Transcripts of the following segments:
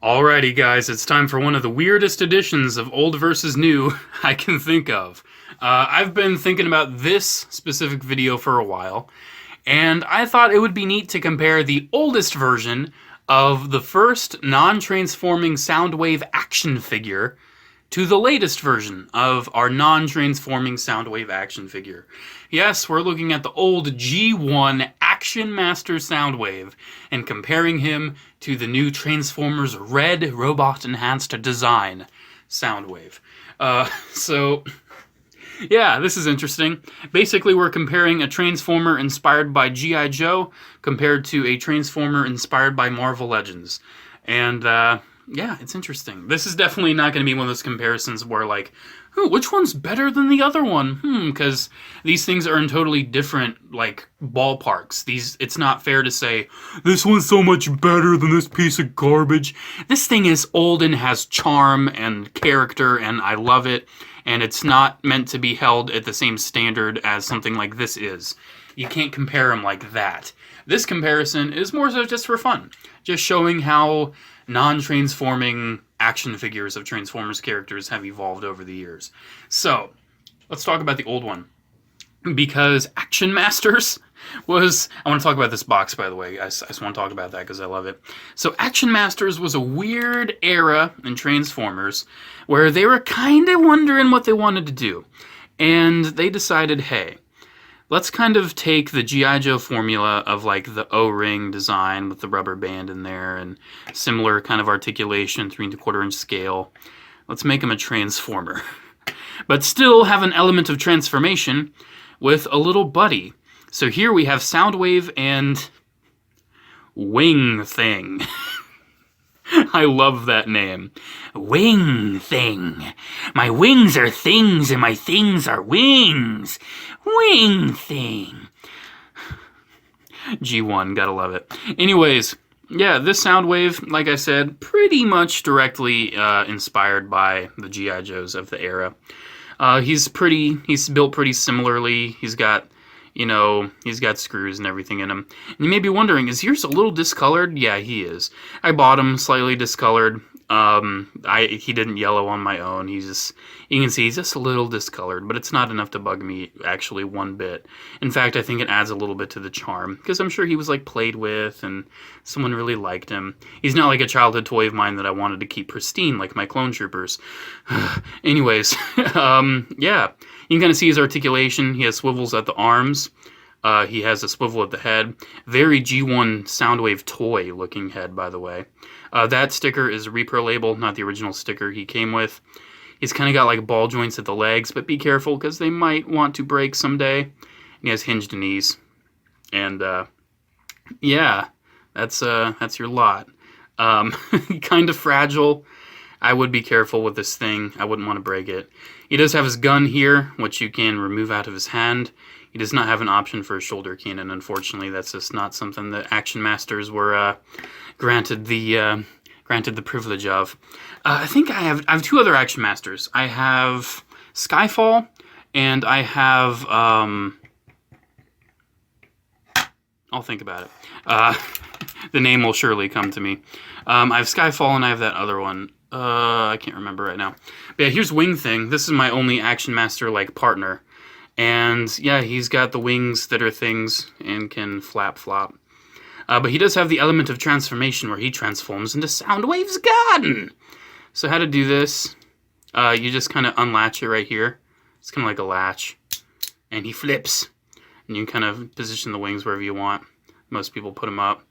Alrighty guys, it's time for one of the weirdest editions of Old versus New I can think of. I've been thinking about this specific video for a while, and I thought it would be neat to compare the oldest version of the first non-transforming Soundwave action figure to the latest version of our non-transforming Soundwave action figure. Yes, we're looking at the old G1 Action Master Soundwave and comparing him to the new Transformers R.E.D Robot Enhanced Design Soundwave. Yeah, this is interesting. Basically, we're comparing a Transformer inspired by G.I. Joe compared to a Transformer inspired by Marvel Legends. And, yeah, it's interesting. This is definitely not going to be one of those comparisons where, like, oh, which one's better than the other one? Because these things are in totally different, like, ballparks. It's not fair to say, this one's so much better than this piece of garbage. This thing is old and has charm and character, and I love it. And it's not meant to be held at the same standard as something like this is. You can't compare them like that. This comparison is more so just for fun. Just showing how non-transforming action figures of Transformers characters have evolved over the years. So, let's talk about the old one. Because Action Masters was... I want to talk about this box, by the way. I just want to talk about that because I love it. So, Action Masters was a weird era in Transformers where they were kind of wondering what they wanted to do. And they decided, hey, let's kind of take the G.I. Joe formula of like the O-ring design with the rubber band in there and similar kind of articulation, 3 3/4 inch scale. Let's make him a Transformer. But still have an element of transformation with a little buddy. So here we have Soundwave and Wing Thing. I love that name. Wing Thing. My wings are things and my things are wings. Wing Thing. G1, gotta love it. Anyways, yeah, this Soundwave, like I said, pretty much directly inspired by the G.I. Joes of the era. He's built pretty similarly. He's got, he's got screws and everything in him. And you may be wondering, is yours a little discolored? Yeah, he is. I bought him slightly discolored. He didn't yellow on my own. You can see he's just a little discolored, but it's not enough to bug me actually one bit. In fact, I think it adds a little bit to the charm, because I'm sure he was like played with and someone really liked him. He's not like a childhood toy of mine that I wanted to keep pristine like my clone troopers. Anyways, yeah, you can kind of see his articulation. He has swivels at the arms. He has a swivel at the head. Very G1 Soundwave toy looking head, by the way. That sticker is a repro label, not the original sticker he came with. He's kind of got like ball joints at the legs, but be careful because they might want to break someday. And he has hinged knees. And yeah, that's your lot. Kind of fragile. I would be careful with this thing. I wouldn't want to break it. He does have his gun here, which you can remove out of his hand. He does not have an option for a shoulder cannon, unfortunately. That's just not something that Action Masters were granted the privilege of. I think I have 2 other Action Masters. I have Skyfall, and I have I'll think about it. The name will surely come to me. I have Skyfall, and I have that other one. I can't remember right now. But yeah, here's Wing Thing. This is my only Action Master like partner. And yeah, he's got the wings that are things and can flap. But he does have the element of transformation where he transforms into Soundwave's garden. So how to do this, you just kind of unlatch it right here. It's kind of like a latch. And he flips. And you kind of position the wings wherever you want. Most people put them up.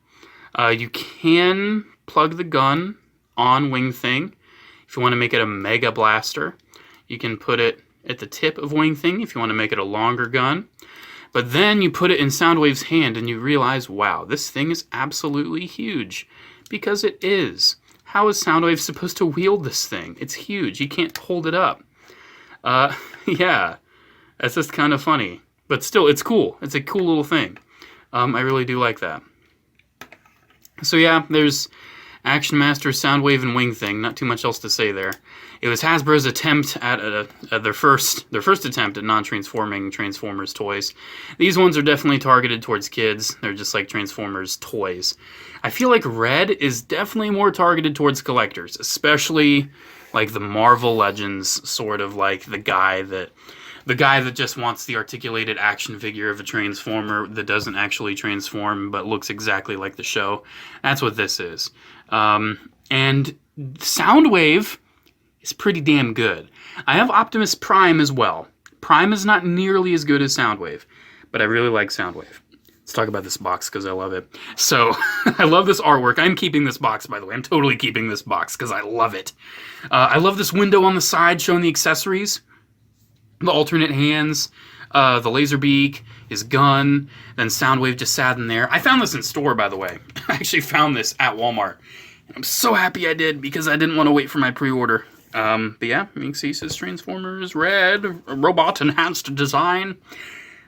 You can plug the gun on Wing Thing. If you want to make it a Mega Blaster, you can put it at the tip of Wing Thing if you want to make it a longer gun. But then you put it in Soundwave's hand and you realize, wow, this thing is absolutely huge. Because it is. How is Soundwave supposed to wield this thing? It's huge. He can't hold it up. Yeah, that's just kind of funny. But still, it's cool. It's a cool little thing. I really do like that. So yeah, there's Action Master, Soundwave, and Wing Thing. Not too much else to say there. It was Hasbro's attempt at their first attempt at non-transforming Transformers toys. These ones are definitely targeted towards kids. They're just like Transformers toys. I feel like R.E.D is definitely more targeted towards collectors, especially like the Marvel Legends, sort of like the guy that just wants the articulated action figure of a Transformer that doesn't actually transform but looks exactly like the show. That's what this is. And Soundwave is pretty damn good. I have Optimus Prime as well. Prime is not nearly as good as Soundwave, but I really like Soundwave. Let's talk about this box because I love it. So, I love this artwork. I'm keeping this box, by the way. I'm totally keeping this box because I love it. I love this window on the side showing the accessories. The alternate hands, the laser beak, his gun, then Soundwave just sat in there. I found this in store, by the way. I actually found this at Walmart. And I'm so happy I did because I didn't want to wait for my pre-order. But yeah, you can see says Transformers, R.E.D, robot enhanced design.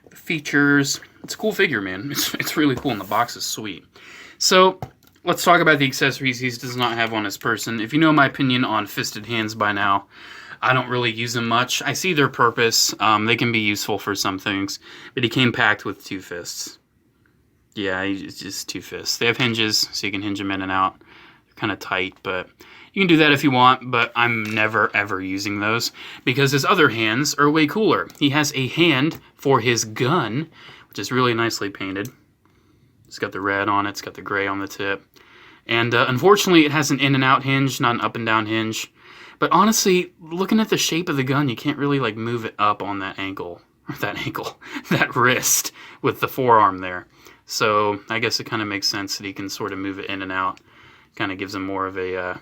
The features. It's a cool figure, man. It's really cool, and the box is sweet. So, let's talk about the accessories he does not have on his person. If you know my opinion on fisted hands by now, I don't really use them much. I see their purpose. They can be useful for some things. But he came packed with 2 fists. Yeah, it's just 2 fists. They have hinges, so you can hinge them in and out. They're kind of tight, but you can do that if you want, but I'm never, ever using those. Because his other hands are way cooler. He has a hand for his gun, which is really nicely painted. It's got the red on it. It's got the gray on the tip. And unfortunately, it has an in and out hinge, not an up and down hinge. But honestly, looking at the shape of the gun, you can't really like move it up on that ankle, that wrist with the forearm there. So I guess it kind of makes sense that he can sort of move it in and out. Kind of gives him more of a,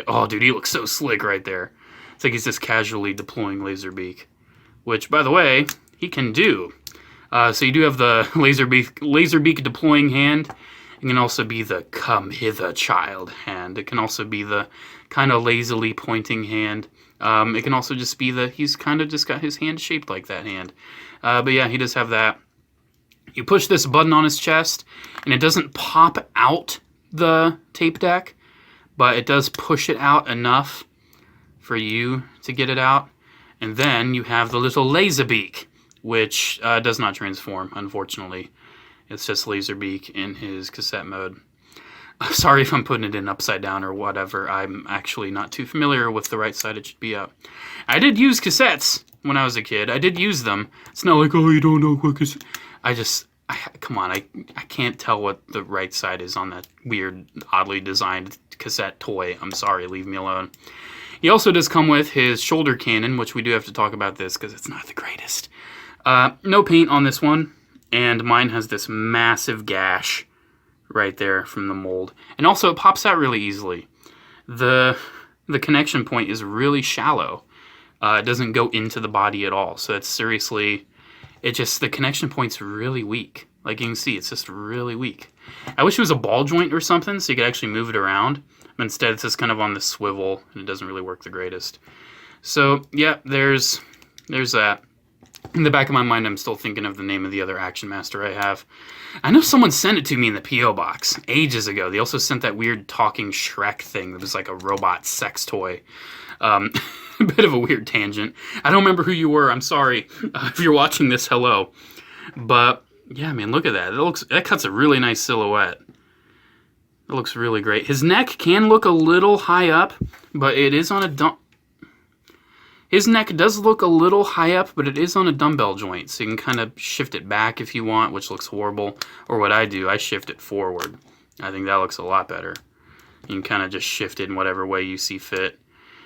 oh dude, he looks so slick right there. It's like he's just casually deploying laser beak, which by the way, he can do. So you do have the laser beak deploying hand. It can also be the come hither child hand. It can also be the kind of lazily pointing hand. It can also just be he's kind of just got his hand shaped like that hand. But yeah, he does have that. You push this button on his chest, and it doesn't pop out the tape deck, but it does push it out enough for you to get it out. And then you have the little laser beak, which does not transform, unfortunately. It's just Laserbeak in his cassette mode. Sorry if I'm putting it in upside down or whatever. I'm actually not too familiar with the right side it should be up. I did use cassettes when I was a kid. I did use them. It's not like, oh, you don't know what cassette. Come on, I can't tell what the right side is on that weird, oddly designed cassette toy. I'm sorry, leave me alone. He also does come with his shoulder cannon, which we do have to talk about this because it's not the greatest. No paint on this one. And mine has this massive gash right there from the mold. And also, it pops out really easily. The connection point is really shallow. It doesn't go into the body at all. So it's seriously, the connection point's really weak. Like you can see, it's just really weak. I wish it was a ball joint or something so you could actually move it around. But instead, it's just kind of on the swivel, and it doesn't really work the greatest. So, yeah, there's that. In the back of my mind, I'm still thinking of the name of the other Action Master I have. I know someone sent it to me in the P.O. box ages ago. They also sent that weird talking Shrek thing that was like a robot sex toy. A bit of a weird tangent. I don't remember who you were. I'm sorry. If you're watching this, hello. But, yeah, man, look at that. That cuts a really nice silhouette. It looks really great. His neck can look a little high up, but it is on a dump. His neck does look a little high up, but it is on a dumbbell joint, so you can kind of shift it back if you want, which looks horrible. Or what I do, I shift it forward. I think that looks a lot better. You can kind of just shift it in whatever way you see fit.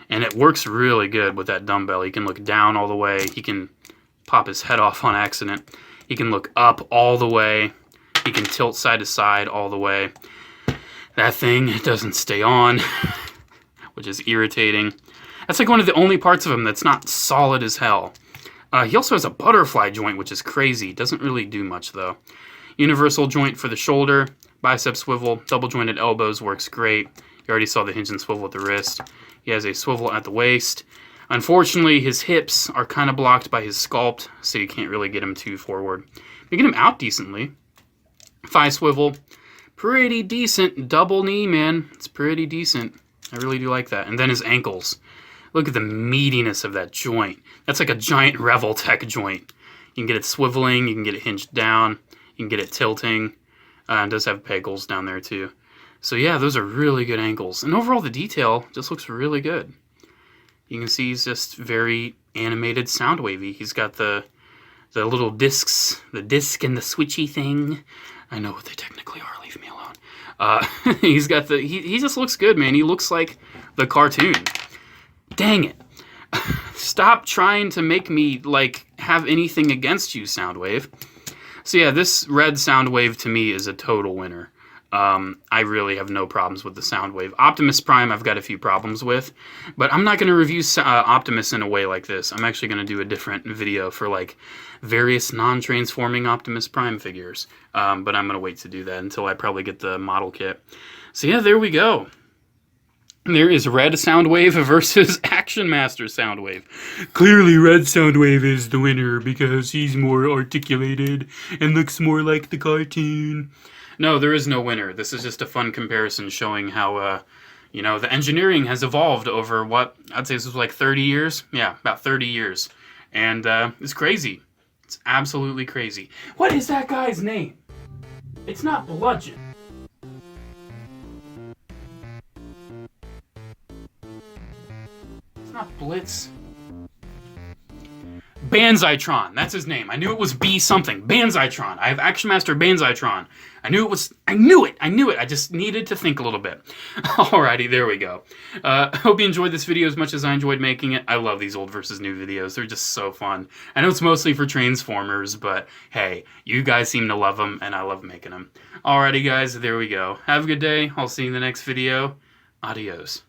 And it works really good with that dumbbell. He can look down all the way. He can pop his head off on accident. He can look up all the way. He can tilt side to side all the way. That thing doesn't stay on, which is irritating. That's like one of the only parts of him that's not solid as hell. He also has a butterfly joint, which is crazy. Doesn't really do much, though. Universal joint for the shoulder. Bicep swivel. Double jointed elbows works great. You already saw the hinge and swivel at the wrist. He has a swivel at the waist. Unfortunately, his hips are kind of blocked by his sculpt, so you can't really get him too forward. You get him out decently. Thigh swivel. Pretty decent double knee, man. It's pretty decent. I really do like that. And then his ankles. Look at the meatiness of that joint. That's like a giant Revoltech joint. You can get it swiveling, you can get it hinged down, you can get it tilting. It does have pegals down there too. So yeah, those are really good ankles. And overall the detail just looks really good. You can see he's just very animated sound wavy. He's got the little discs, the disc and the switchy thing. I know what they technically are, leave me alone. He's got the, he just looks good, man. He looks like the cartoon. Dang it. Stop trying to make me, like, have anything against you, SOUNDWAVE. So yeah, this red SOUNDWAVE to me is a total winner. I really have no problems with the SOUNDWAVE. Optimus Prime I've got a few problems with, but I'm not going to review Optimus in a way like this. I'm actually going to do a different video for, like, various non-transforming Optimus Prime figures. But I'm going to wait to do that until I probably get the model kit. So yeah, there we go. There is Red SOUNDWAVE versus Action Master SOUNDWAVE. Clearly Red SOUNDWAVE is the winner because he's more articulated and looks more like the cartoon. No, there is no winner. This is just a fun comparison showing how, you know, the engineering has evolved over what, I'd say this was like 30 years? Yeah, about 30 years. And it's crazy. It's absolutely crazy. What is that guy's name? It's not Bludgeon. Not Blitz. Banzitron. That's his name. I knew it was B something. Banzitron. I have Action Master Banzitron. I knew it. I just needed to think a little bit. Alrighty, there we go. Hope you enjoyed this video as much as I enjoyed making it. I love these old versus new videos. They're just so fun. I know it's mostly for Transformers, but hey, you guys seem to love them, and I love making them. Alrighty, guys, there we go. Have a good day. I'll see you in the next video. Adios.